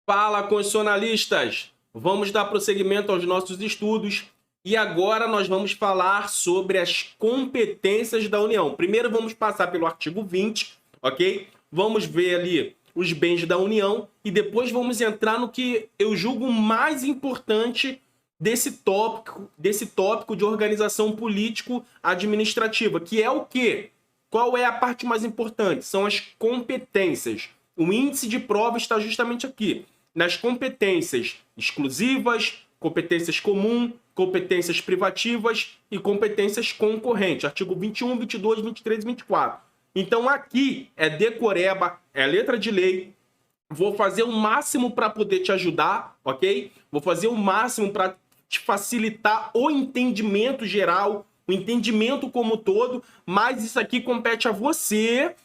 Fala, constitucionalistas! Vamos dar prosseguimento aos nossos estudos e agora nós vamos falar sobre as competências da União. Primeiro vamos passar pelo artigo 20, ok? Vamos ver ali os bens da União e depois vamos entrar no que eu julgo mais importante desse tópico de organização político-administrativa, que é o quê? Qual é a parte mais importante? São as competências. O índice de prova está justamente aqui, nas competências exclusivas, competências comum, competências privativas e competências concorrentes. Artigo 21, 22, 23 e 24. Então aqui é decoreba, é letra de lei. Vou fazer o máximo para poder te ajudar, ok? Vou fazer o máximo para te facilitar o entendimento geral, o entendimento como todo, mas isso aqui compete a você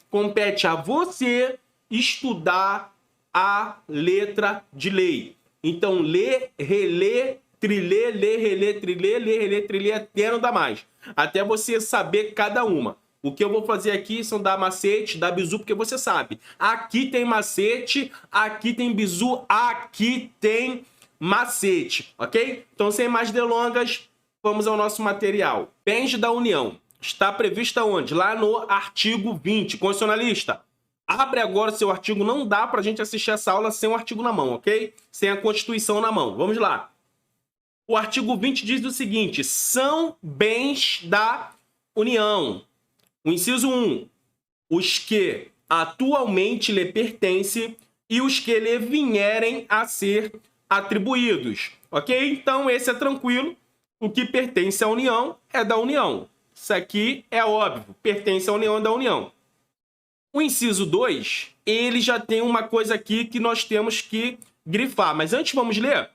estudar a letra de lei. Então, lê, relê, trilê, lê, relê, trilê, lê, relê, trilê, até não dá mais. Até você saber cada uma. O que eu vou fazer aqui são dar macete, dar bizu, porque você sabe. Aqui tem macete, aqui tem bizu, aqui tem macete, ok? Então, sem mais delongas, vamos ao nosso material. Bens da União. Está previsto onde? Lá no artigo 20. Constitucionalista, abre agora o seu artigo. Não dá para a gente assistir essa aula sem o artigo na mão, ok? Sem a Constituição na mão. Vamos lá. O artigo 20 diz o seguinte: são bens da União. O inciso 1. Os que atualmente lhe pertencem e os que lhe vierem a ser atribuídos. Ok? Então, esse é tranquilo. O que pertence à União é da União. Isso aqui é óbvio. Pertence à União é da União. O inciso 2, ele já tem uma coisa aqui que nós temos que grifar. Mas antes vamos ler.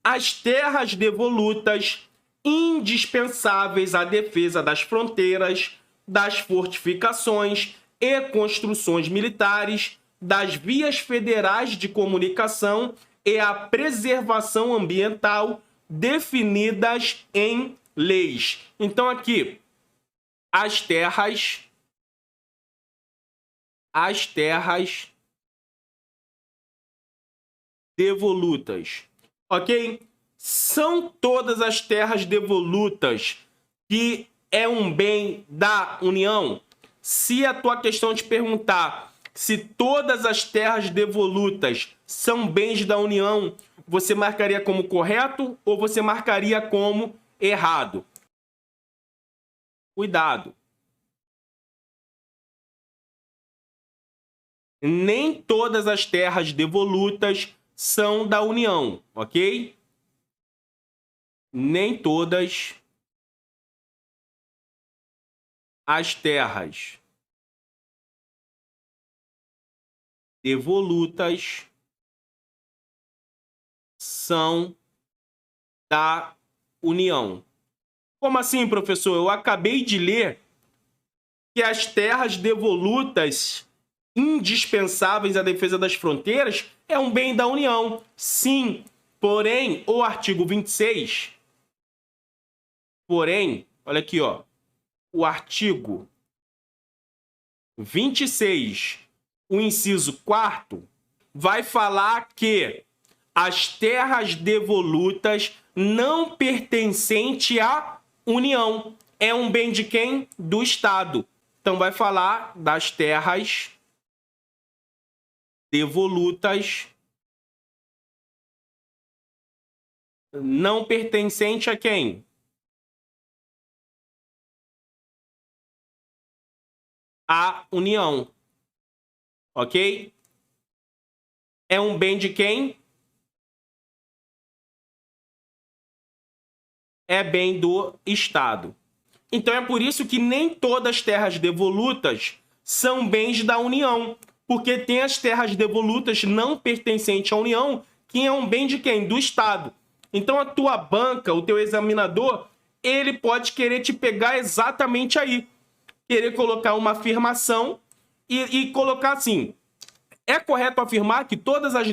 As terras devolutas, indispensáveis à defesa das fronteiras, das fortificações e construções militares, das vias federais de comunicação e a preservação ambiental definidas em leis. Então aqui, as terras devolutas, ok? São todas as terras devolutas que é um bem da União? Se a tua questão te perguntar se todas as terras devolutas são bens da União, você marcaria como correto ou você marcaria como errado? Cuidado. Nem todas as terras devolutas são da União, ok? Nem todas as terras devolutas são da União. Como assim, professor? Eu acabei de ler que as terras devolutas indispensáveis à defesa das fronteiras é um bem da União. Sim, porém, o artigo 26... Porém, olha aqui, ó. O artigo 26, o inciso 4º, vai falar que as terras devolutas não pertencentes à União. É um bem de quem? Do Estado. Então, vai falar das terras devolutas não pertencentes a quem? A União. Ok? É um bem de quem? É bem do Estado. Então é por isso que nem todas as terras devolutas são bens da União. Porque tem as terras devolutas não pertencentes à União, que é um bem de quem? Do Estado. Então a tua banca, o teu examinador, ele pode querer te pegar exatamente aí. Querer colocar uma afirmação e colocar assim: é correto afirmar que todas as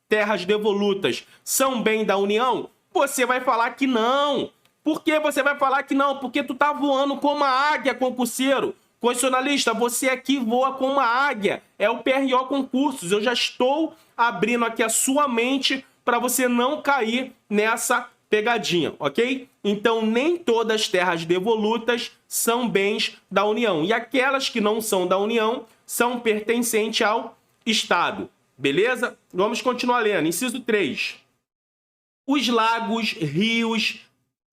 terras devolutas são bem da União? Você vai falar que não. Por que você vai falar que não? Porque tu tá voando como a águia, concurseiro. Constitucionalista, você aqui voa como uma águia. É o PRO Concursos. Eu já estou abrindo aqui a sua mente para você não cair nessa pegadinha, ok? Então, nem todas as terras devolutas são bens da União. E aquelas que não são da União são pertencentes ao Estado. Beleza? Vamos continuar lendo. Inciso 3. Os lagos, rios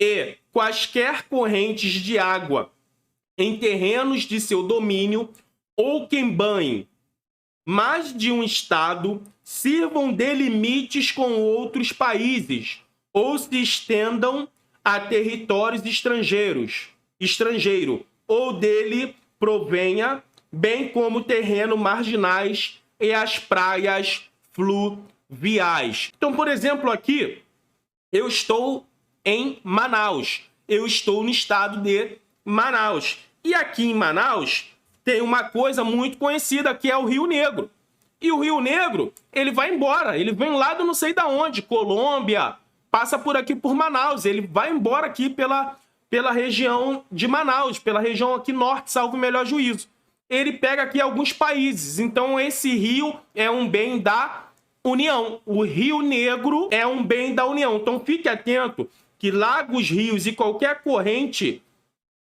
e quaisquer correntes de água em terrenos de seu domínio ou que banhem mais de um estado sirvam de limites com outros países ou se estendam a territórios estrangeiro ou dele provenha, bem como terreno marginais e as praias fluviais. Então, por exemplo, aqui eu estou em Manaus. Eu estou no estado de Manaus. E aqui em Manaus tem uma coisa muito conhecida que é o Rio Negro. E o Rio Negro, ele vai embora. Ele vem lá do não sei da onde, Colômbia, passa por aqui por Manaus. Ele vai embora aqui pela região de Manaus, pela região aqui norte, salvo o melhor juízo. Ele pega aqui alguns países. Então esse rio é um bem da União. O Rio Negro é um bem da União. Então fique atento que lagos, rios e qualquer corrente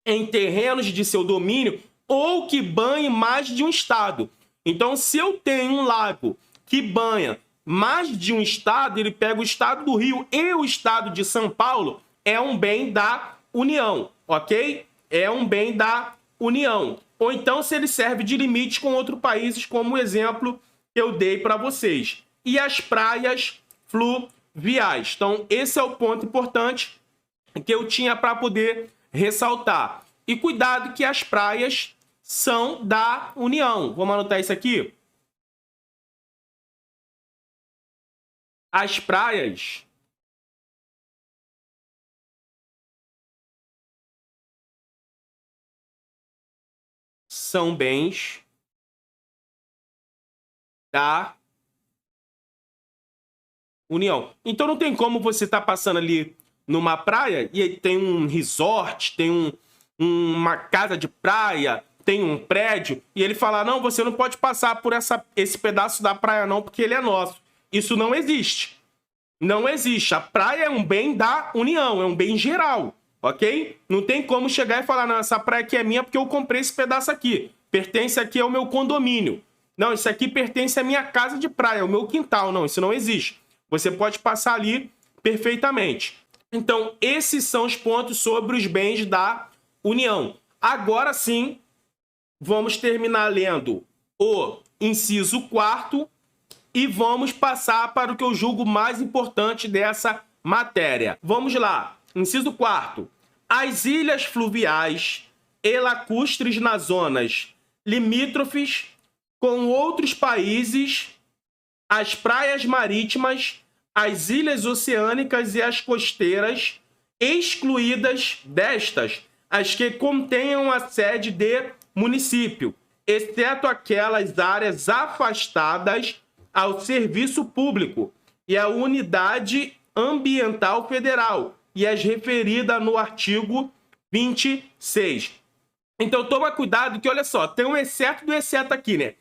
em terrenos de seu domínio ou que banhe mais de um estado. Então, se eu tenho um lago que banha mais de um estado, ele pega o estado do Rio e o estado de São Paulo, é um bem da União, ok? É um bem da União. Ou então, se ele serve de limite com outros países, como o exemplo que eu dei para vocês. E as praias fluviais. Então, esse é o ponto importante que eu tinha para poder ressaltar. E cuidado que as praias são da União. Vamos anotar isso aqui? As praias são bens da União. Então não tem como você estar passando ali numa praia e aí tem um resort, tem uma casa de praia, tem um prédio, e ele fala, não, você não pode passar por esse pedaço da praia não, porque ele é nosso. Isso não existe. Não existe. A praia é um bem da União, é um bem geral, ok? Não tem como chegar e falar, não, essa praia aqui é minha porque eu comprei esse pedaço aqui. Pertence aqui ao meu condomínio. Não, isso aqui pertence à minha casa de praia, ao meu quintal. Não, isso não existe. Você pode passar ali perfeitamente. Então, esses são os pontos sobre os bens da União. Agora sim, vamos terminar lendo o inciso 4º e vamos passar para o que eu julgo mais importante dessa matéria. Vamos lá. Inciso 4º. As ilhas fluviais e lacustres nas zonas limítrofes com outros países, as praias marítimas, as ilhas oceânicas e as costeiras, excluídas destas, as que contenham a sede de município, exceto aquelas áreas afastadas ao serviço público e à unidade ambiental federal e as referidas no artigo 26. Então, toma cuidado que, olha só, tem um exceto do exceto aqui, né?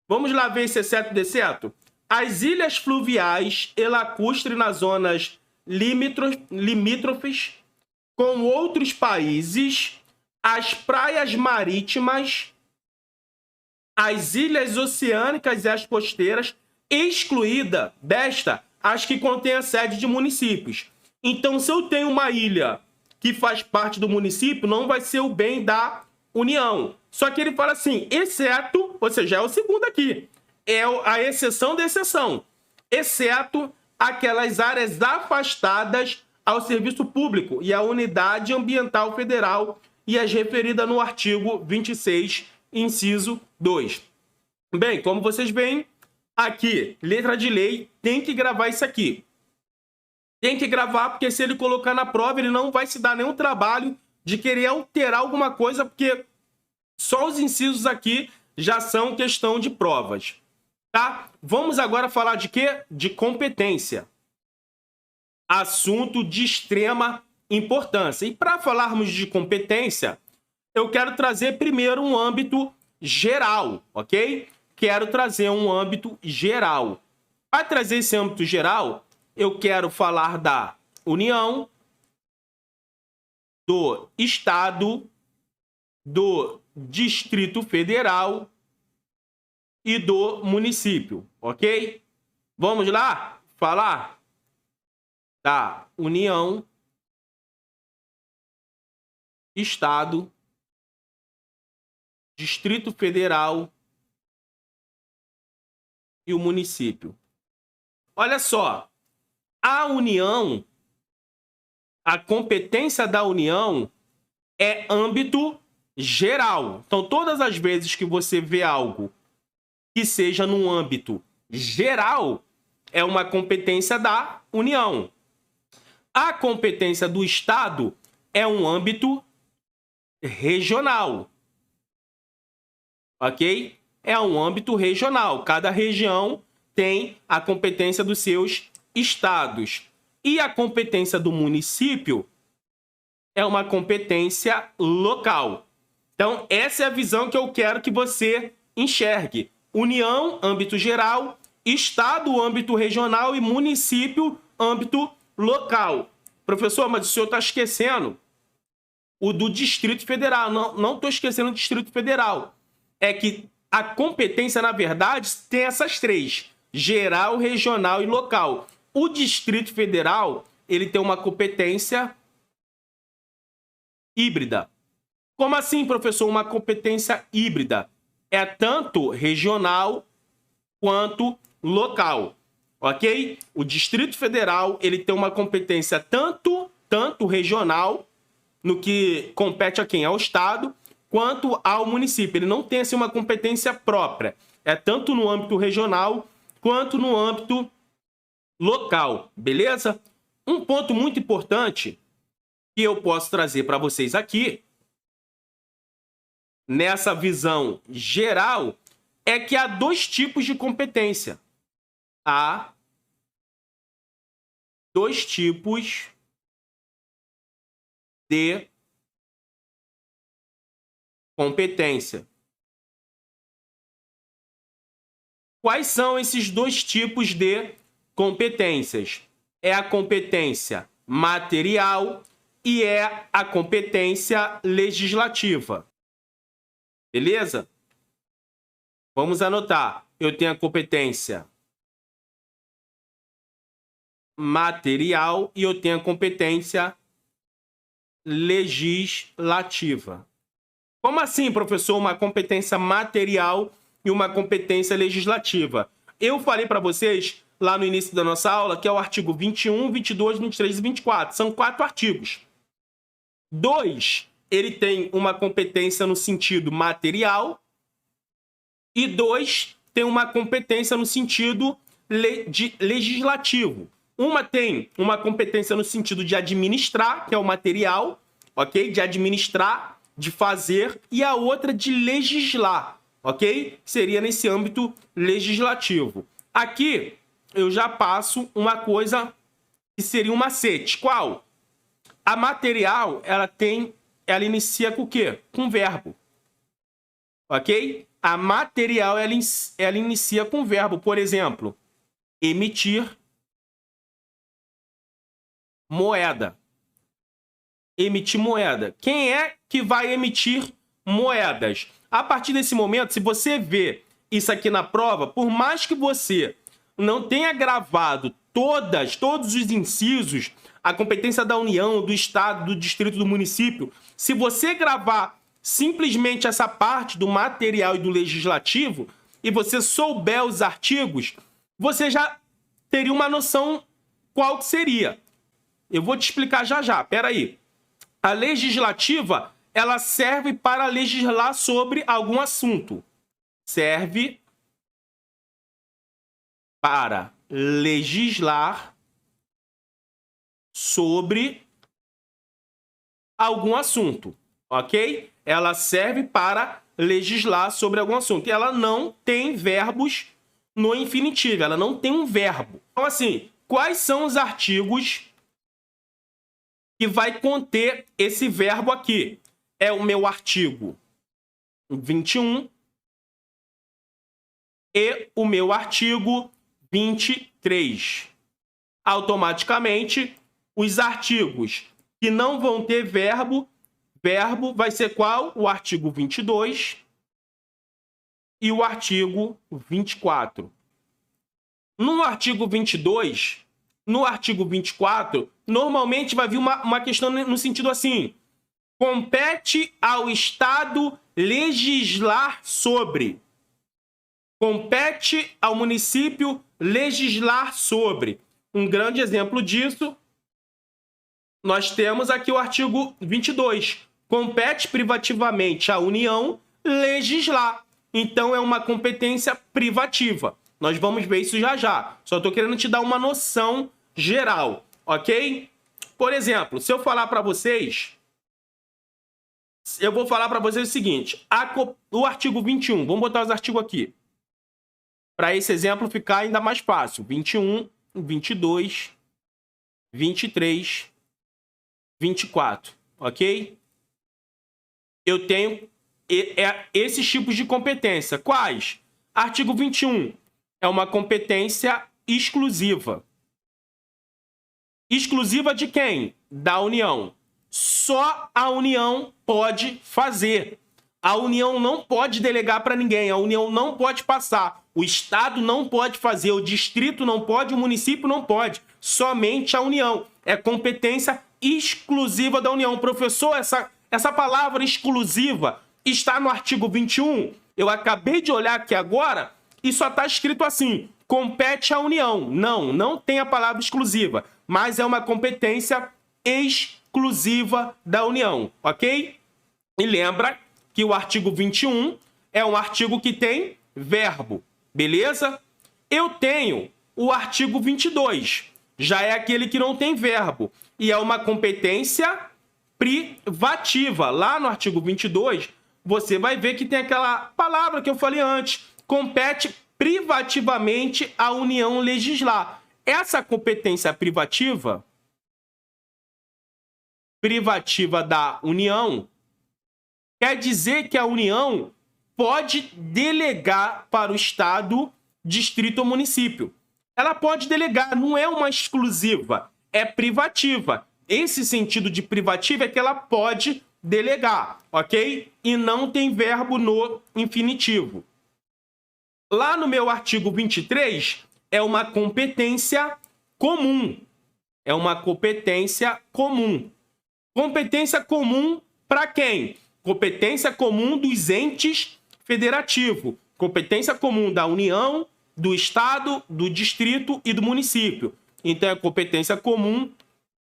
Vamos lá ver esse exceto do exceto? As ilhas fluviais e lacustres nas zonas limítrofes com outros países, as praias marítimas, as ilhas oceânicas e as costeiras, excluída desta, as que contêm a sede de municípios. Então, se eu tenho uma ilha que faz parte do município, não vai ser o bem da União. Só que ele fala assim, exceto, ou seja, é o segundo aqui, é a exceção da exceção, exceto aquelas áreas afastadas ao serviço público e à unidade ambiental federal e as referidas no artigo 26, inciso 2. Bem, como vocês veem, aqui, letra de lei, tem que gravar isso aqui. Tem que gravar, porque se ele colocar na prova, ele não vai se dar nenhum trabalho de querer alterar alguma coisa, porque só os incisos aqui já são questão de provas. Tá? Vamos agora falar de quê? De competência. Assunto de extrema importância. E para falarmos de competência, eu quero trazer primeiro um âmbito geral, ok? Quero trazer um âmbito geral. Para trazer esse âmbito geral, eu quero falar da União, do Estado, do Distrito Federal e do município, ok? Vamos lá falar da União, Estado, Distrito Federal e o município. Olha só, a União, a competência da União é âmbito geral. Então, todas as vezes que você vê algo que seja num âmbito geral, é uma competência da União. A competência do Estado é um âmbito regional. Ok? É um âmbito regional. Cada região tem a competência dos seus estados. E a competência do município é uma competência local. Então, essa é a visão que eu quero que você enxergue. União, âmbito geral, Estado, âmbito regional e município, âmbito local. Professor, mas o senhor está esquecendo o do Distrito Federal. Não estou esquecendo o Distrito Federal. É que a competência, na verdade, tem essas três: geral, regional e local. O Distrito Federal, ele tem uma competência híbrida. Como assim, professor? Uma competência híbrida. É tanto regional quanto local, ok? O Distrito Federal, ele tem uma competência tanto regional, no que compete a quem? Ao Estado, quanto ao município. Ele não tem assim, uma competência própria. É tanto no âmbito regional quanto no âmbito local, beleza? Um ponto muito importante que eu posso trazer para vocês aqui, nessa visão geral, é que há dois tipos de competência. Há dois tipos de competência. Quais são esses dois tipos de competências? É a competência material e é a competência legislativa. Beleza? Vamos anotar. Eu tenho a competência material e eu tenho a competência legislativa. Como assim, professor, uma competência material e uma competência legislativa? Eu falei para vocês lá no início da nossa aula que é o artigo 21, 22, 23 e 24. São 4 artigos. 2, ele tem uma competência no sentido material e 2 tem uma competência no sentido legislativo. Uma tem uma competência no sentido de administrar, que é o material, ok? De administrar, de fazer, e a outra de legislar, ok? Seria nesse âmbito legislativo. Aqui eu já passo uma coisa que seria um macete. Qual? A material, ela inicia com o quê? Com verbo. Ok? A material, ela inicia com verbo. Por exemplo, emitir moeda. Emitir moeda. Quem é que vai emitir moedas? A partir desse momento, se você vê isso aqui na prova, por mais que você não tenha gravado todos os incisos, a competência da União, do Estado, do Distrito, do Município, se você gravar simplesmente essa parte do material e do legislativo, e você souber os artigos, você já teria uma noção qual que seria. Eu vou te explicar já já, peraí. A legislativa, ela serve para legislar sobre algum assunto. Serve para legislar sobre algum assunto, ok? Ela serve para legislar sobre algum assunto. E ela não tem verbos no infinitivo, ela não tem um verbo. Então, assim, quais são os artigos que vai conter esse verbo aqui? é o meu artigo 21 e o meu artigo 23. Automaticamente, os artigos que não vão ter verbo vai ser qual? O artigo 22 e o artigo 24. No artigo 22, no artigo 24, normalmente vai vir uma questão no sentido assim: compete ao Estado legislar sobre. Compete ao município legislar sobre. Um grande exemplo disso, nós temos aqui o artigo 22. Compete privativamente à União legislar. Então, é uma competência privativa. Nós vamos ver isso já já. Só estou querendo te dar uma noção geral, ok? Por exemplo, se eu falar para vocês... Eu vou falar para vocês o seguinte. O artigo 21. Vamos botar os artigos aqui. Para esse exemplo ficar ainda mais fácil. 21, 22, 23, 24. Ok? Eu tenho esses tipos de competência. Quais? Artigo 21. É uma competência exclusiva. Exclusiva de quem? Da União. Só a União pode fazer. A União não pode delegar para ninguém. A União não pode passar. O Estado não pode fazer. O distrito não pode. O município não pode. Somente a União. É competência exclusiva da União. Professor, essa palavra exclusiva está no artigo 21. Eu acabei de olhar aqui agora e só está escrito assim: compete à União. Não tem a palavra exclusiva, mas é uma competência exclusiva da União, ok? E lembra que o artigo 21 é um artigo que tem verbo, beleza? Eu tenho o artigo 22, já é aquele que não tem verbo, e é uma competência privativa. Lá no artigo 22, você vai ver que tem aquela palavra que eu falei antes: compete privativamente à União legislar. Essa competência privativa da União quer dizer que a União pode delegar para o Estado, distrito ou município. Ela pode delegar, não é uma exclusiva, é privativa. Esse sentido de privativa é que ela pode delegar, ok? E não tem verbo no infinitivo. Lá no meu artigo 23, é uma competência comum. É uma competência comum. Competência comum para quem? Competência comum dos entes federativos. Competência comum da União, do Estado, do Distrito e do município. Então, é competência comum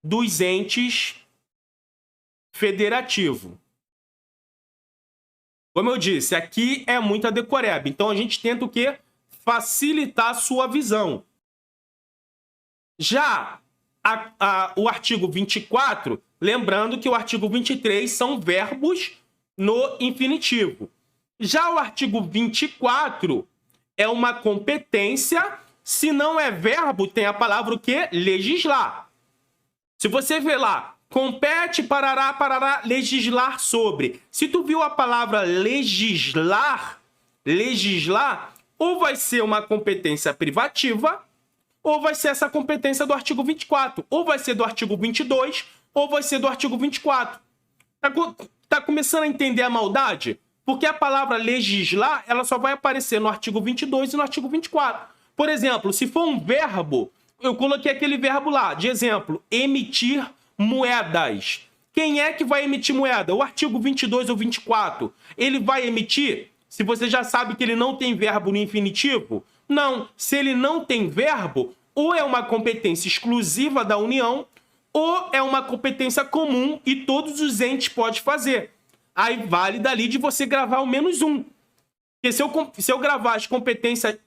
dos entes federativos. Como eu disse, aqui é muita decoreba. Então, a gente tenta o quê? Facilitar a sua visão. Já o artigo 24, lembrando que o artigo 23 são verbos no infinitivo. Já o artigo 24 é uma competência, se não é verbo, tem a palavra o quê? Legislar. Se você vê lá, compete, parará, legislar sobre. Se tu viu a palavra legislar, ou vai ser uma competência privativa, ou vai ser essa competência do artigo 24. Ou vai ser do artigo 22, ou vai ser do artigo 24. Tá começando a entender a maldade? Porque a palavra legislar, ela só vai aparecer no artigo 22 e no artigo 24. Por exemplo, se for um verbo, eu coloquei aquele verbo lá, de exemplo, emitir moedas. Quem é que vai emitir moeda? O artigo 22 ou 24. Ele vai emitir? Se você já sabe que ele não tem verbo no infinitivo? Não. Se ele não tem verbo, ou é uma competência exclusiva da União, ou é uma competência comum e todos os entes podem fazer. Aí vale dali de você gravar ao menos um. Porque se eu gravar as competências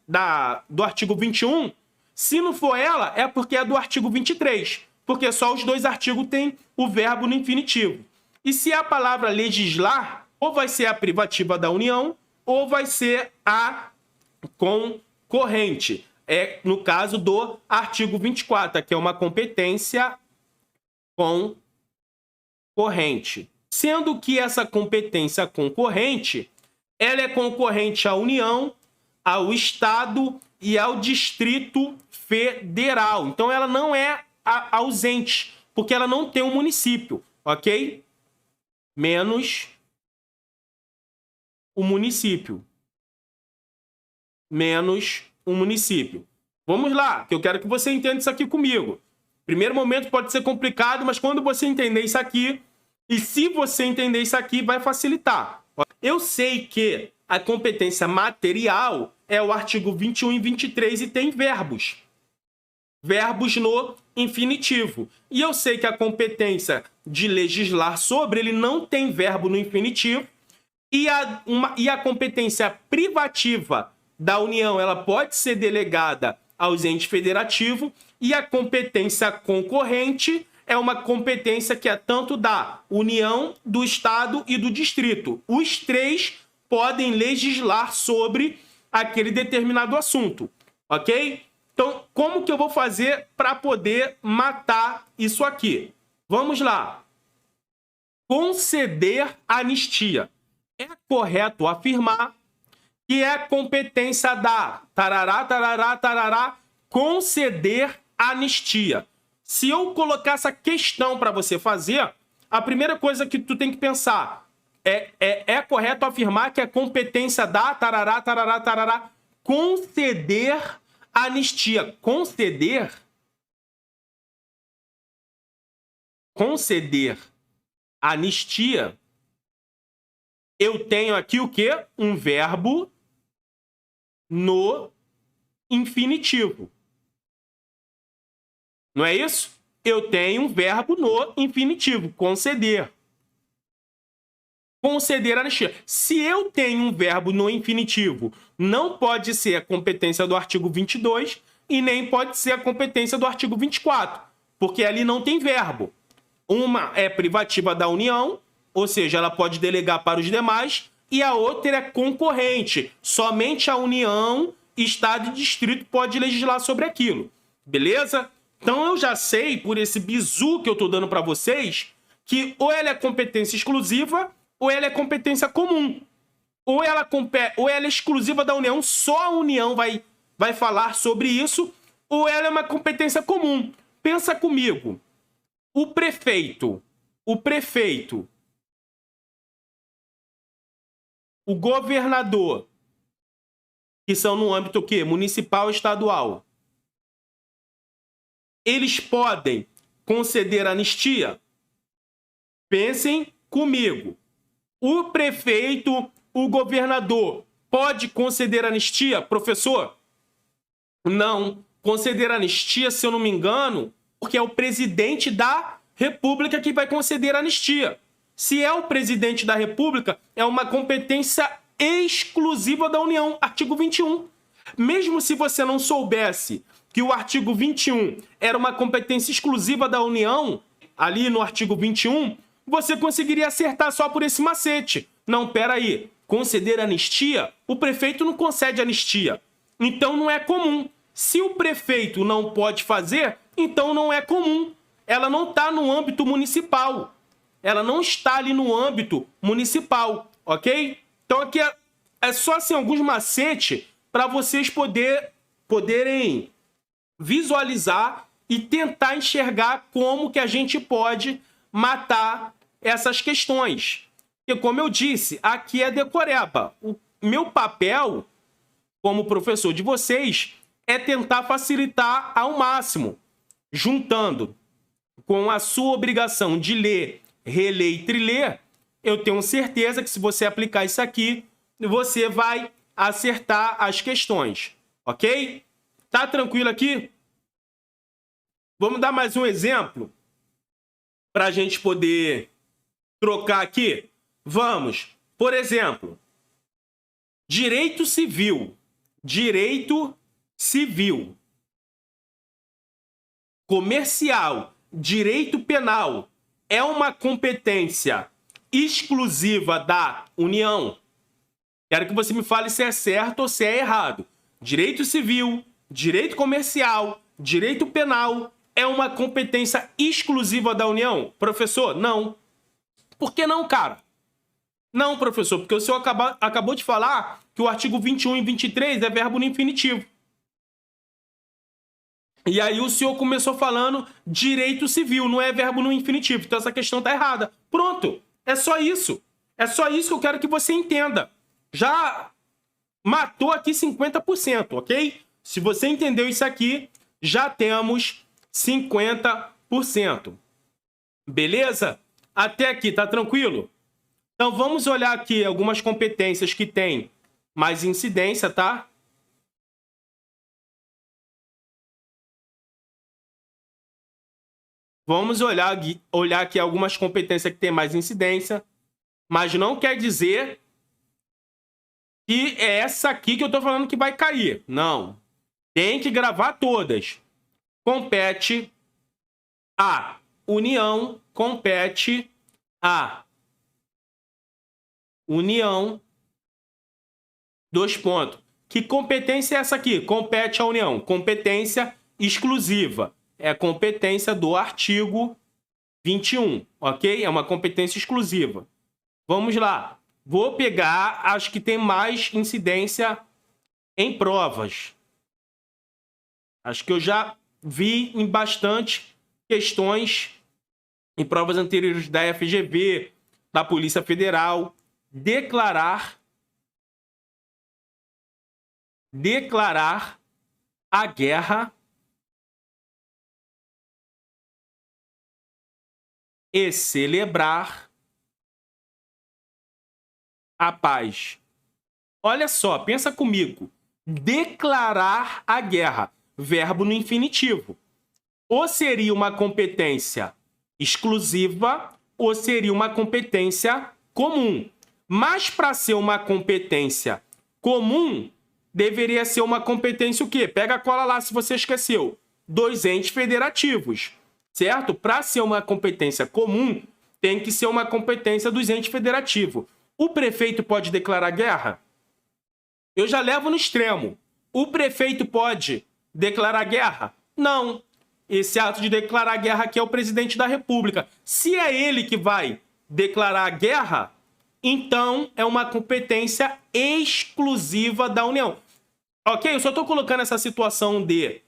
do artigo 21, se não for ela, é porque é do artigo 23. Porque só os dois artigos têm o verbo no infinitivo. E se a palavra legislar, ou vai ser a privativa da União, ou vai ser a concorrente. É no caso do artigo 24, que é uma competência concorrente. Sendo que essa competência concorrente, ela é concorrente à União, ao Estado e ao Distrito Federal. Então, ela não é ausente, porque ela não tem um município, ok? Menos o município. Menos um município. Vamos lá, que eu quero que você entenda isso aqui comigo. Primeiro momento pode ser complicado, mas quando você entender isso aqui, e se você entender isso aqui, vai facilitar. Eu sei que a competência material é o artigo 21 e 23 e tem verbos. Verbos no infinitivo. E eu sei que a competência de legislar sobre ele não tem verbo no infinitivo. E a competência privativa da União, ela pode ser delegada aos entes federativos, e a competência concorrente é uma competência que é tanto da União, do Estado e do Distrito. Os três podem legislar sobre aquele determinado assunto, ok? Então, como que eu vou fazer para poder matar isso aqui? Vamos lá. Conceder anistia. É correto afirmar que é competência da tarará, tarará, tarará, conceder anistia. Se eu colocar essa questão para você fazer, a primeira coisa que tu tem que pensar é correto afirmar que é competência da tarará, tarará, tarará, conceder anistia. Conceder anistia. Eu tenho aqui o quê? Um verbo no infinitivo. Não é isso? Eu tenho um verbo no infinitivo, conceder. Conceder anistia. Se eu tenho um verbo no infinitivo, não pode ser a competência do artigo 22 e nem pode ser a competência do artigo 24, porque ali não tem verbo. Uma é privativa da União, ou seja, ela pode delegar para os demais, e a outra é concorrente. Somente a União, Estado e Distrito pode legislar sobre aquilo. Beleza? Então eu já sei, por esse bizu que eu estou dando para vocês, que ou ela é competência exclusiva ou ela é competência comum. Ou ela é exclusiva da União, só a União vai falar sobre isso, ou ela é uma competência comum. Pensa comigo. O prefeito, o governador, que são no âmbito o quê? Municipal e estadual. Eles podem conceder anistia? Pensem comigo. O prefeito, o governador, pode conceder anistia, professor? Não. Conceder anistia, se eu não me engano, porque é o presidente da República que vai conceder anistia. Se é o presidente da República, é uma competência exclusiva da União, artigo 21. Mesmo se você não soubesse que o artigo 21 era uma competência exclusiva da União, ali no artigo 21, você conseguiria acertar só por esse macete. Não, peraí, conceder anistia? O prefeito não concede anistia. Então não é comum. Se o prefeito não pode fazer, então não é comum. Ela não está no âmbito municipal. Ela não está ali no âmbito municipal, ok? Então aqui é só assim, alguns macetes para vocês poderem visualizar e tentar enxergar como que a gente pode matar essas questões. Porque, como eu disse, aqui é decoreba. O meu papel como professor de vocês é tentar facilitar ao máximo, juntando com a sua obrigação de ler, reler e triler. Eu tenho certeza que se você aplicar isso aqui, você vai acertar as questões, ok? Tá tranquilo aqui? Vamos dar mais um exemplo para a gente poder trocar aqui? Vamos. Por exemplo, direito civil. Direito civil. Comercial. Direito penal. É uma competência exclusiva da União? Quero que você me fale se é certo ou se é errado. Direito civil, direito comercial, direito penal é uma competência exclusiva da União? Professor, não. Por que não, cara? Não, professor, porque o senhor acabou de falar que o artigo 21 e 23 é verbo no infinitivo. E aí o senhor começou falando direito civil, não é verbo no infinitivo. Então essa questão tá errada. Pronto, é só isso. É só isso que eu quero que você entenda. Já matou aqui 50%, ok? Se você entendeu isso aqui, já temos 50%. Beleza? Até aqui, tá tranquilo? Então vamos olhar aqui algumas competências que têm mais incidência, tá? Vamos olhar aqui algumas competências que têm mais incidência, mas não quer dizer que é essa aqui que eu tô falando que vai cair. Não. Tem que gravar todas. Compete a União, compete a União, dois pontos. Que competência é essa aqui? Compete à União. Competência exclusiva. É competência do artigo 21, ok? É uma competência exclusiva. Vamos lá. Vou pegar as que tem mais incidência em provas. Acho que eu já vi em bastante questões em provas anteriores da FGV, da Polícia Federal. Declarar a guerra e celebrar a paz. Olha só, pensa comigo. Declarar a guerra, verbo no infinitivo. Ou seria uma competência exclusiva ou seria uma competência comum. Mas para ser uma competência comum, deveria ser uma competência o quê? Pega a cola lá se você esqueceu. Dos entes federativos, certo? Para ser uma competência comum, tem que ser uma competência dos entes federativos. O prefeito pode declarar guerra? Eu já levo no extremo. O prefeito pode declarar guerra? Não. Esse ato de declarar guerra aqui é o presidente da República. Se é ele que vai declarar guerra, então é uma competência exclusiva da União. Ok? Eu só estou colocando essa situação de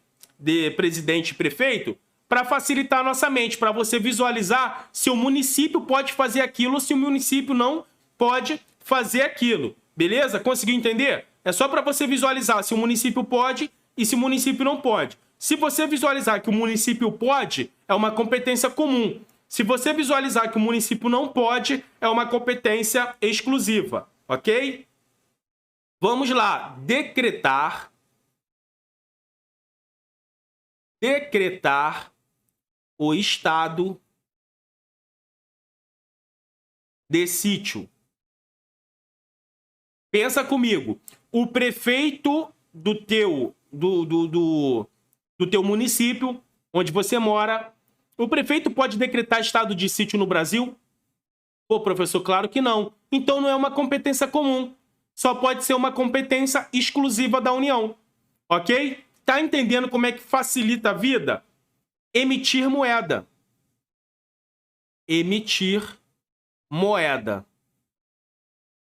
presidente e prefeito para facilitar a nossa mente, para você visualizar se o município pode fazer aquilo ou se o município não pode fazer aquilo. Beleza? Conseguiu entender? É só para você visualizar se o município pode e se o município não pode. Se você visualizar que o município pode, é uma competência comum. Se você visualizar que o município não pode, é uma competência exclusiva, ok? Vamos lá. Decretar o estado de sítio. Pensa comigo. O prefeito do teu município, onde você mora, o prefeito pode decretar estado de sítio no Brasil? Pô, professor, claro que não. Então não é uma competência comum. Só pode ser uma competência exclusiva da União. Ok? Tá entendendo como é que facilita a vida? Emitir moeda. Emitir moeda.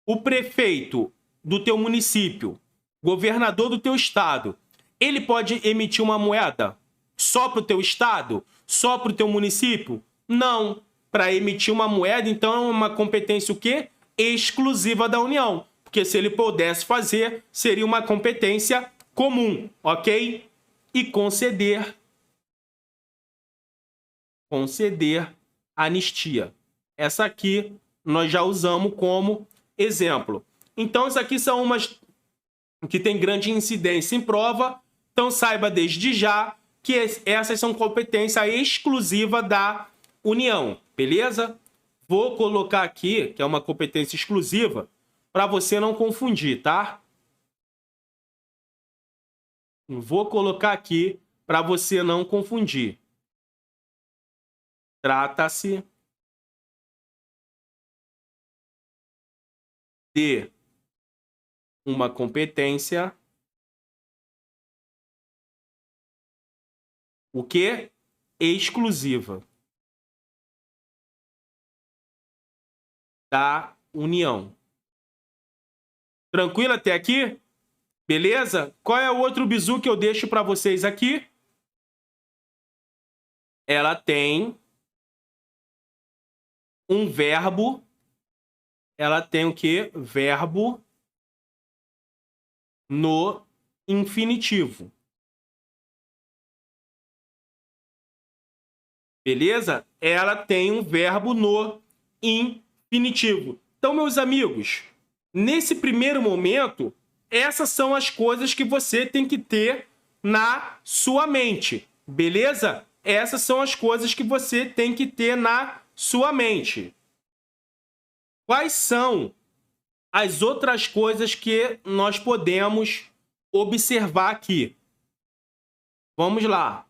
O prefeito do teu município, governador do teu estado, ele pode emitir uma moeda só para o teu estado? Só para o teu município? Não. Para emitir uma moeda, então, é uma competência o quê? Exclusiva da União. Porque se ele pudesse fazer, seria uma competência comum, ok? E conceder anistia. Essa aqui nós já usamos como exemplo. Então, isso aqui são umas que tem grande incidência em prova. Então, saiba desde já que essas são competência exclusiva da União, beleza? Vou colocar aqui, que é uma competência exclusiva, para você não confundir, tá? Vou colocar aqui para você não confundir. Trata-se de uma competência o quê? Exclusiva. da União. Tranquilo até aqui? Beleza? Qual é o outro bizu que eu deixo para vocês aqui? Ela tem um verbo. Ela tem o quê? Verbo no infinitivo. Beleza? Ela tem um verbo no infinitivo. Então, meus amigos, nesse primeiro momento, essas são as coisas que você tem que ter na sua mente. Beleza? Essas são as coisas que você tem que ter na sua mente. Quais são as outras coisas que nós podemos observar aqui? Vamos lá.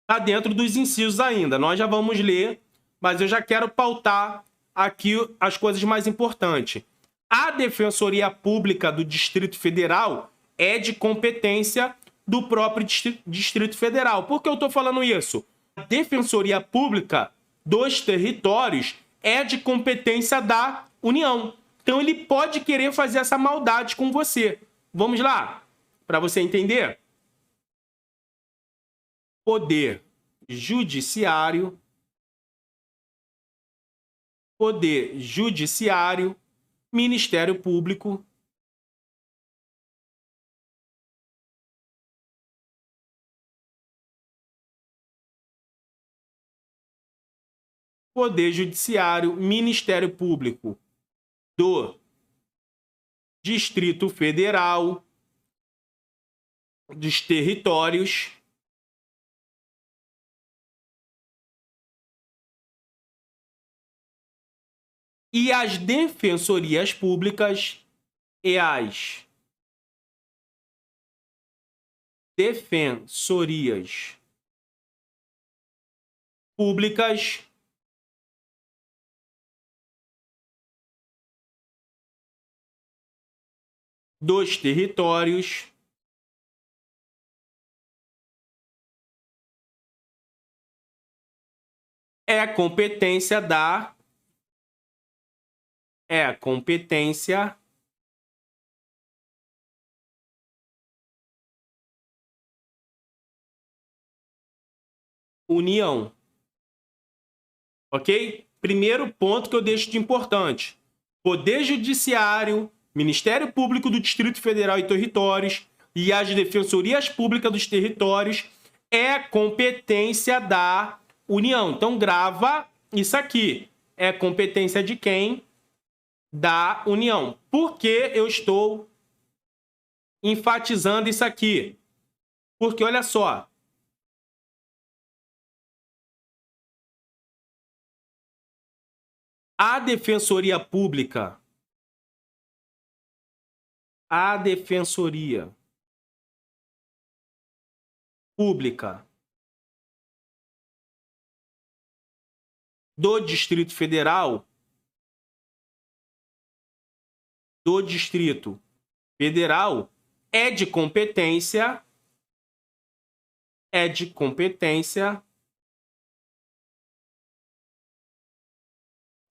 Está dentro dos incisos ainda. Nós já vamos ler, mas eu já quero pautar aqui as coisas mais importantes. A Defensoria Pública do Distrito Federal é de competência do próprio Distrito Federal. Por que eu estou falando isso? A Defensoria Pública dos Territórios é de competência da União. Então, ele pode querer fazer essa maldade com você. Vamos lá? Para você entender. Poder Judiciário. Poder Judiciário. Ministério Público. Poder Judiciário, Ministério Público do Distrito Federal, dos territórios, e as defensorias públicas e as defensorias públicas dos territórios é competência da União. Ok? Primeiro ponto que eu deixo de importante. Poder Judiciário, Ministério Público do Distrito Federal e Territórios e as Defensorias Públicas dos Territórios é competência da União. Então, grava isso aqui. É competência de quem? Da União. Por que eu estou enfatizando isso aqui? Porque, olha só, a Defensoria Pública, do Distrito Federal, é de competência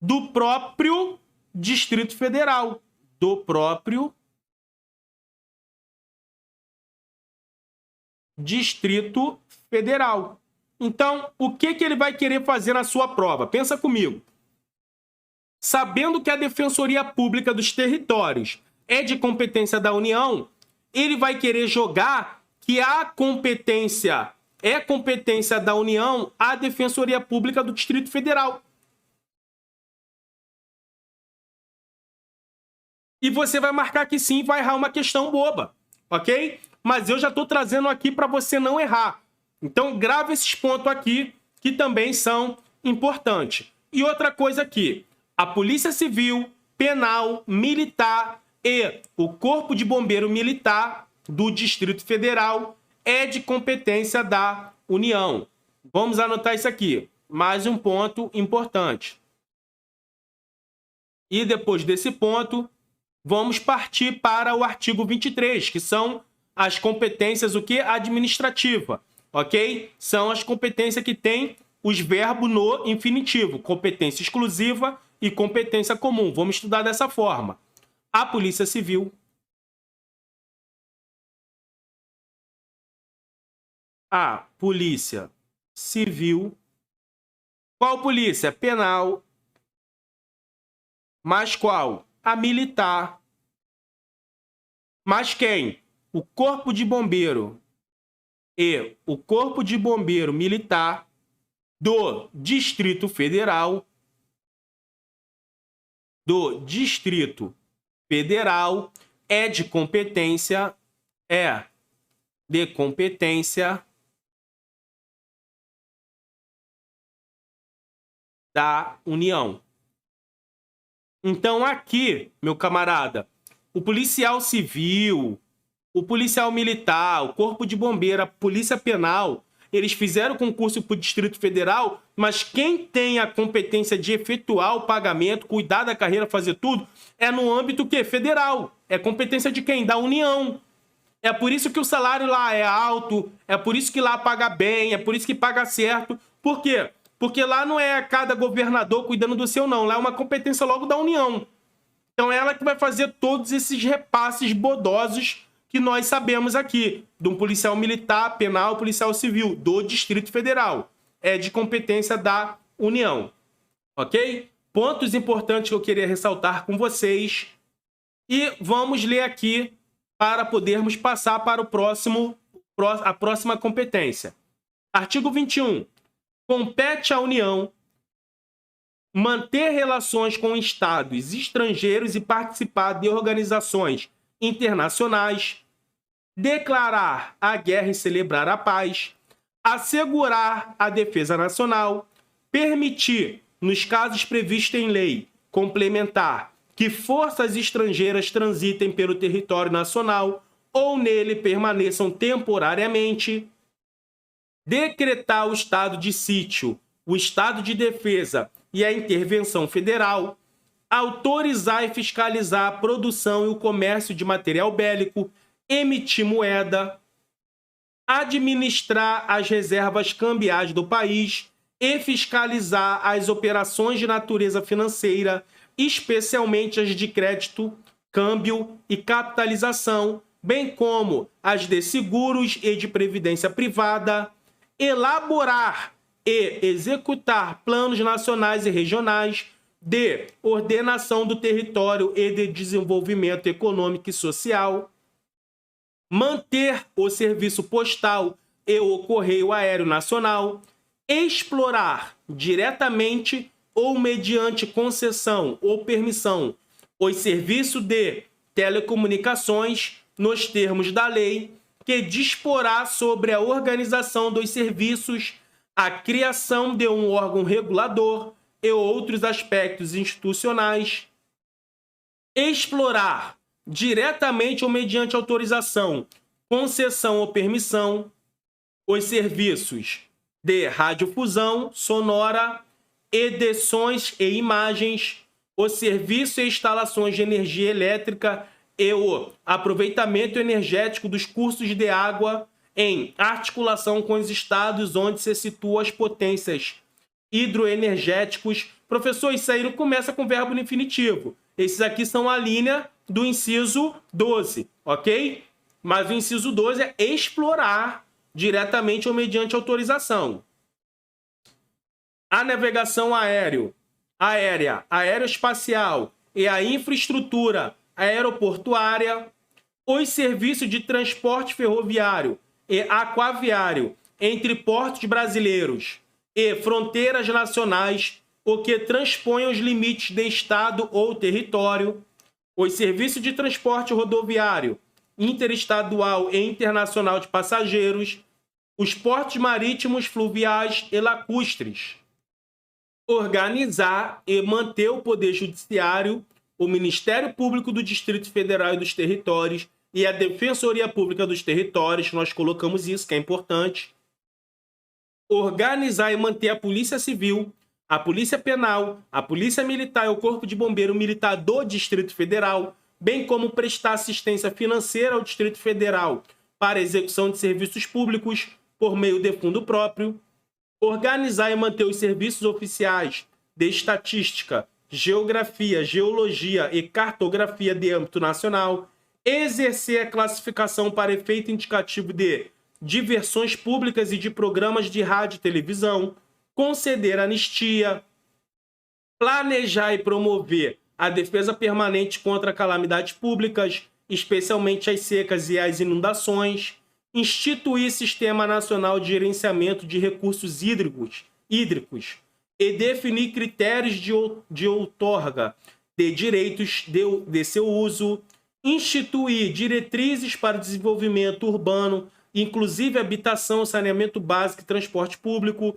do próprio Distrito Federal, Então, o que ele vai querer fazer na sua prova? Pensa comigo. Sabendo que a Defensoria Pública dos Territórios é de competência da União, ele vai querer jogar que a competência é competência da União a Defensoria Pública do Distrito Federal. E você vai marcar que sim, vai errar uma questão boba, ok? Mas eu já estou trazendo aqui para você não errar. Então, grave esses pontos aqui, que também são importantes. E outra coisa aqui, a Polícia Civil, Penal, Militar e o Corpo de Bombeiro Militar do Distrito Federal é de competência da União. Vamos anotar isso aqui. Mais um ponto importante. E depois desse ponto, vamos partir para o artigo 23, que são as competências administrativa, ok? São as competências que têm os verbos no infinitivo, competência exclusiva e competência comum. Vamos estudar dessa forma. A Polícia Civil, a Polícia Civil, qual polícia? Penal, mais qual? A militar, mais quem? O Corpo de Bombeiro e o Corpo de Bombeiro Militar do Distrito Federal, é de competência da União. Então aqui, meu camarada, o policial civil, o policial militar, o Corpo de Bombeiro, a Polícia Penal, eles fizeram concurso para o Distrito Federal, mas quem tem a competência de efetuar o pagamento, cuidar da carreira, fazer tudo, é no âmbito que? Federal. É competência de quem? Da União. É por isso que o salário lá é alto, é por isso que lá paga bem, é por isso que paga certo. Por quê? Porque lá não é cada governador cuidando do seu, não. Lá é uma competência logo da União. Então é ela que vai fazer todos esses repasses bodosos que nós sabemos aqui, de um policial militar, penal, policial civil, do Distrito Federal. É de competência da União. Ok? Pontos importantes que eu queria ressaltar com vocês. E vamos ler aqui para podermos passar para a próxima competência. Artigo 21. Compete à União manter relações com estados estrangeiros e participar de organizações internacionais, declarar a guerra e celebrar a paz, assegurar a defesa nacional, permitir, nos casos previstos em lei complementar, que forças estrangeiras transitem pelo território nacional ou nele permaneçam temporariamente, decretar o estado de sítio, o estado de defesa e a intervenção federal, autorizar e fiscalizar a produção e o comércio de material bélico, emitir moeda, administrar as reservas cambiais do país e fiscalizar as operações de natureza financeira, especialmente as de crédito, câmbio e capitalização, bem como as de seguros e de previdência privada, elaborar e executar planos nacionais e regionais de ordenação do território e de desenvolvimento econômico e social, manter o serviço postal e o correio aéreo nacional, explorar diretamente ou mediante concessão ou permissão os serviços de telecomunicações nos termos da lei, que disporá sobre a organização dos serviços, a criação de um órgão regulador e outros aspectos institucionais, explorar diretamente ou mediante autorização, concessão ou permissão, os serviços de radiodifusão sonora, edições e imagens, o serviço e instalações de energia elétrica e o aproveitamento energético dos cursos de água em articulação com os estados onde se situam as potências hidroenergéticos. Professor, isso aí não começa com verbo no infinitivo. Esses aqui são a linha do inciso 12, ok? Mas o inciso 12 é explorar diretamente ou mediante autorização. A navegação aérea, aeroespacial e a infraestrutura aeroportuária, os serviços de transporte ferroviário e aquaviário entre portos brasileiros e fronteiras nacionais, o que transpõe os limites de estado ou território, os serviços de transporte rodoviário, interestadual e internacional de passageiros, os portos marítimos, fluviais e lacustres. Organizar e manter o Poder Judiciário, o Ministério Público do Distrito Federal e dos Territórios e a Defensoria Pública dos Territórios, nós colocamos isso, que é importante. Organizar e manter a Polícia Civil, a Polícia Penal, a Polícia Militar e o Corpo de Bombeiro Militar do Distrito Federal, bem como prestar assistência financeira ao Distrito Federal para a execução de serviços públicos por meio de fundo próprio. Organizar e manter os serviços oficiais de estatística geografia, geologia e cartografia de âmbito nacional, exercer a classificação para efeito indicativo de diversões públicas e de programas de rádio e televisão, conceder anistia, planejar e promover a defesa permanente contra calamidades públicas, especialmente as secas e as inundações, instituir Sistema Nacional de Gerenciamento de Recursos Hídricos e definir critérios de outorga de direitos de seu uso, instituir diretrizes para o desenvolvimento urbano, inclusive habitação, saneamento básico e transporte público,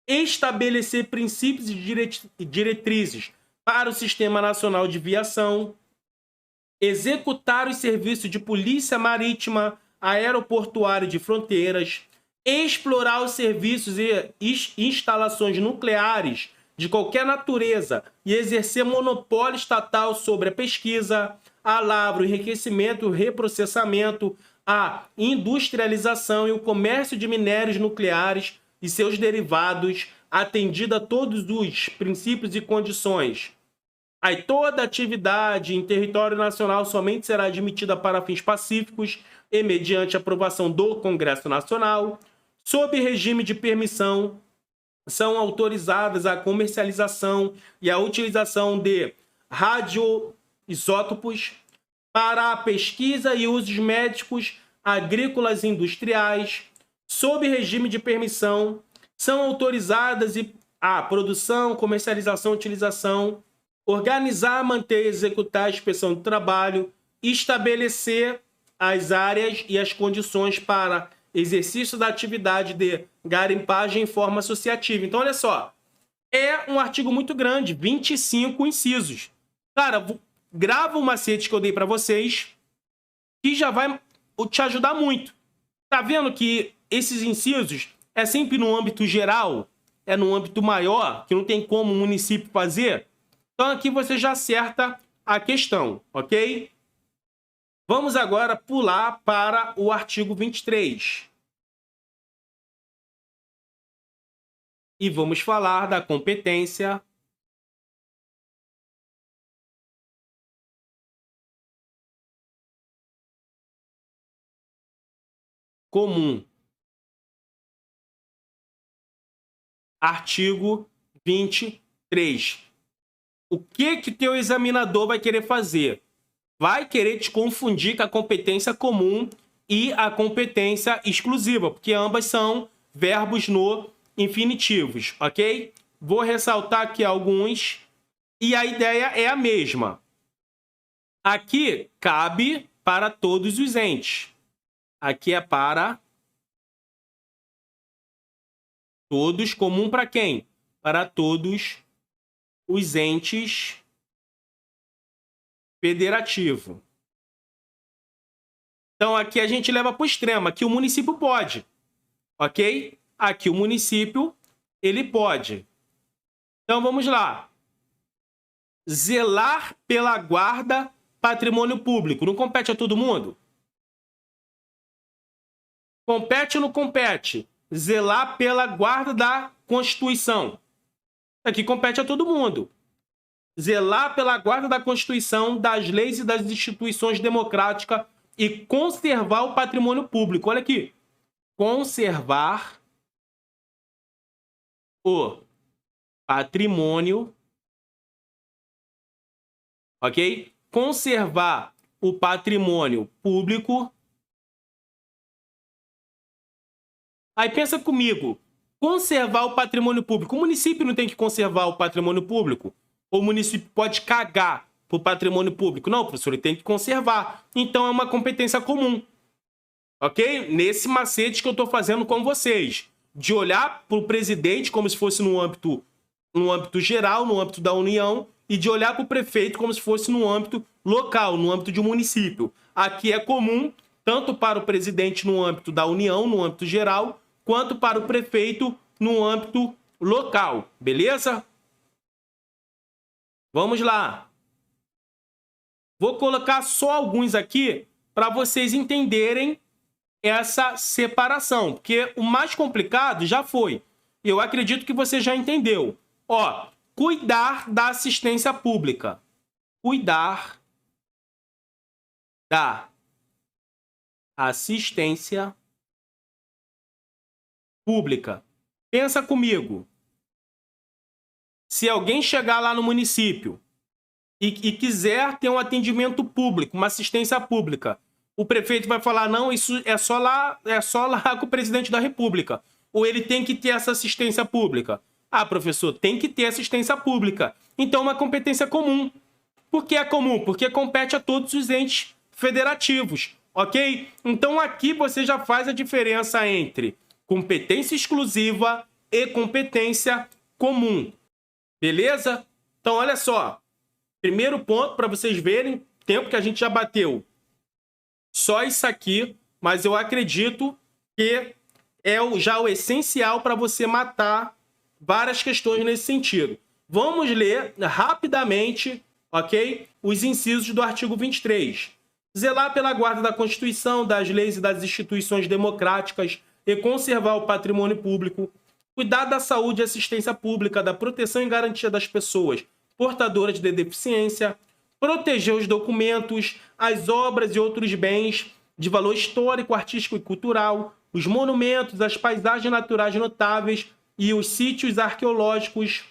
estabelecer princípios e diretrizes para o Sistema Nacional de Viação, executar os serviços de polícia marítima, aeroportuária de fronteiras, explorar os serviços e instalações nucleares de qualquer natureza e exercer monopólio estatal sobre a pesquisa, a lavra, o enriquecimento, o reprocessamento, a industrialização e o comércio de minérios nucleares e seus derivados, atendida a todos os princípios e condições. Aí toda atividade em território nacional somente será admitida para fins pacíficos e mediante aprovação do Congresso Nacional. Sob regime de permissão, são autorizadas a comercialização e a utilização de radioisótopos para a pesquisa e usos médicos, agrícolas e industriais. Sob regime de permissão, são autorizadas a produção, comercialização, utilização, organizar, manter e executar a inspeção do trabalho, estabelecer as áreas e as condições para exercício da atividade de garimpagem em forma associativa. Então, olha só, é um artigo muito grande, 25 incisos. Cara, grava o macete que eu dei para vocês, que já vai te ajudar muito. Tá vendo que esses incisos é sempre no âmbito geral, é no âmbito maior, que não tem como o município fazer? Então aqui você já acerta a questão, ok? Vamos agora pular para o artigo 23. E vamos falar da competência comum. Artigo 23. O que teu examinador vai querer fazer? Vai querer te confundir com a competência comum e a competência exclusiva, porque ambas são verbos no infinitivos, ok? Vou ressaltar aqui alguns e a ideia é a mesma. Aqui cabe para todos os entes. Aqui é para todos, comum para quem? Para todos os entes federativos. Então, aqui a gente leva para o extremo. Aqui o município pode, ok? Aqui o município, ele pode. Então, vamos lá. Zelar pela guarda patrimônio público. Não compete a todo mundo? Compete ou não compete? Zelar pela guarda da Constituição. Aqui compete a todo mundo. Zelar pela guarda da Constituição, das leis e das instituições democráticas e conservar o patrimônio público. Olha aqui. Conservar o patrimônio, ok? Conservar o patrimônio público. Aí pensa comigo, conservar o patrimônio público. O município não tem que conservar o patrimônio público? Ou o município pode cagar para o patrimônio público? Não, professor, ele tem que conservar. Então é uma competência comum. Ok? Nesse macete que eu estou fazendo com vocês. De olhar para o presidente como se fosse no âmbito geral, no âmbito da União, e de olhar para o prefeito como se fosse no âmbito local, no âmbito de um município. Aqui é comum, tanto para o presidente no âmbito da União, no âmbito geral, quanto para o prefeito no âmbito local. Beleza? Vamos lá. Vou colocar só alguns aqui para vocês entenderem essa separação, porque o mais complicado já foi. Eu acredito que você já entendeu. Ó, cuidar da assistência pública. Cuidar da assistência pública. Pensa comigo. Se alguém chegar lá no município e quiser ter um atendimento público, uma assistência pública, o prefeito vai falar, não, isso é só lá com o presidente da República. Ou ele tem que ter essa assistência pública. Ah, professor, tem que ter assistência pública. Então é uma competência comum. Por que é comum? Porque compete a todos os entes federativos, ok? Então aqui você já faz a diferença entre competência exclusiva e competência comum. Beleza? Então olha só. Primeiro ponto para vocês verem, tempo que a gente já bateu. Só isso aqui, mas eu acredito que é já o essencial para você matar várias questões nesse sentido. Vamos ler rapidamente, ok? Os incisos do artigo 23. Zelar pela guarda da Constituição, das leis e das instituições democráticas e conservar o patrimônio público. Cuidar da saúde e assistência pública, da proteção e garantia das pessoas portadoras de deficiência. Proteger os documentos, as obras e outros bens de valor histórico, artístico e cultural, os monumentos, as paisagens naturais notáveis e os sítios arqueológicos.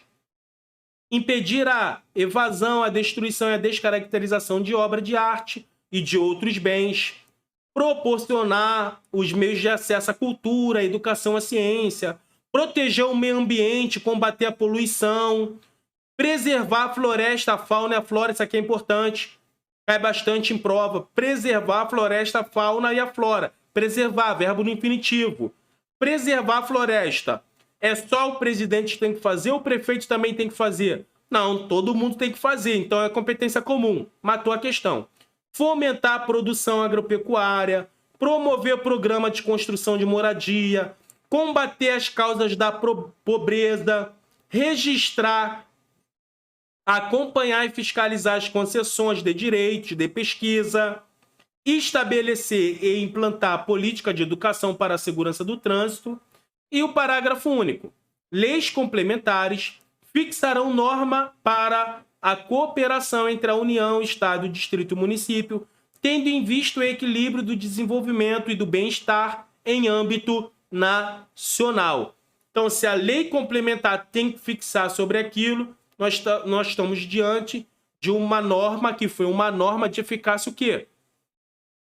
Impedir a evasão, a destruição e a descaracterização de obra de arte e de outros bens. Proporcionar os meios de acesso à cultura, à educação, à ciência. Proteger o meio ambiente, combater a poluição. Preservar a floresta, a fauna e a flora, isso aqui é importante, cai bastante em prova. Preservar a floresta, a fauna e a flora. Preservar, verbo no infinitivo. Preservar a floresta. É só o presidente que tem que fazer ou o prefeito também tem que fazer? Não, todo mundo tem que fazer, então é competência comum. Matou a questão. Fomentar a produção agropecuária. Promover o programa de construção de moradia. Combater as causas da pobreza. Registrar, acompanhar e fiscalizar as concessões de direitos, de pesquisa, estabelecer e implantar política de educação para a segurança do trânsito. E o parágrafo único. Leis complementares fixarão norma para a cooperação entre a União, Estado, Distrito e Município, tendo em vista o equilíbrio do desenvolvimento e do bem-estar em âmbito nacional. Então, se a lei complementar tem que fixar sobre aquilo, nós estamos diante de uma norma que foi uma norma de eficácia o quê?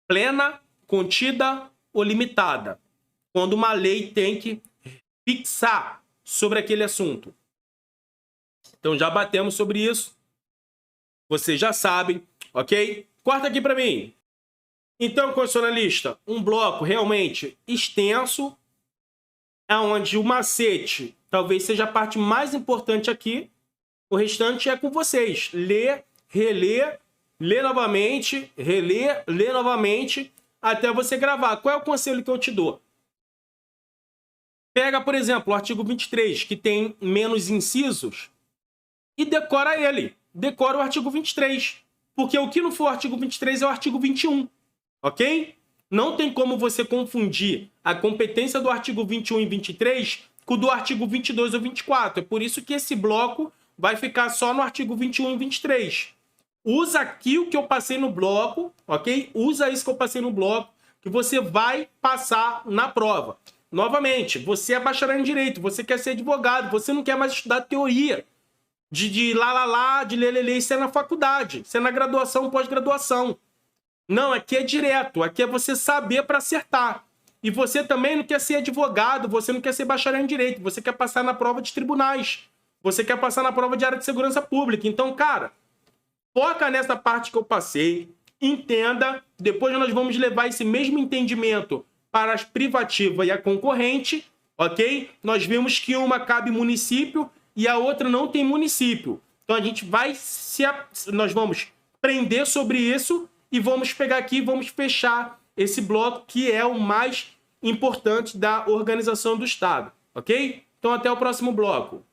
Plena, contida ou limitada. Quando uma lei tem que fixar sobre aquele assunto. Então já batemos sobre isso. Vocês já sabem, ok? Corta aqui para mim. Então, constitucionalista, um bloco realmente extenso, onde o macete talvez seja a parte mais importante aqui. O restante é com vocês. Ler, reler, ler novamente, reler, ler novamente, até você gravar. Qual é o conselho que eu te dou? Pega, por exemplo, o artigo 23, que tem menos incisos, e decora ele. Decora o artigo 23. Porque o que não for o artigo 23 é o artigo 21. Ok? Não tem como você confundir a competência do artigo 21 e 23 com o do artigo 22 ou 24. É por isso que esse bloco vai ficar só no artigo 21 e 23. Usa aqui o que eu passei no bloco, ok? Usa isso que eu passei no bloco, que você vai passar na prova. Novamente, você é bacharel em Direito, você quer ser advogado, você não quer mais estudar teoria de lá, de lelele, isso é na faculdade, isso é na graduação, pós-graduação. Não, aqui é direto, aqui é você saber para acertar. E você também não quer ser advogado, você não quer ser bacharel em Direito, você quer passar na prova de tribunais, você quer passar na prova de área de segurança pública. Então, cara, foca nessa parte que eu passei, entenda, depois nós vamos levar esse mesmo entendimento para as privativa e a concorrente, ok? Nós vimos que uma cabe município e a outra não tem município. Então a gente vai nós vamos aprender sobre isso e vamos pegar aqui e vamos fechar esse bloco que é o mais importante da organização do Estado, ok? Então até o próximo bloco.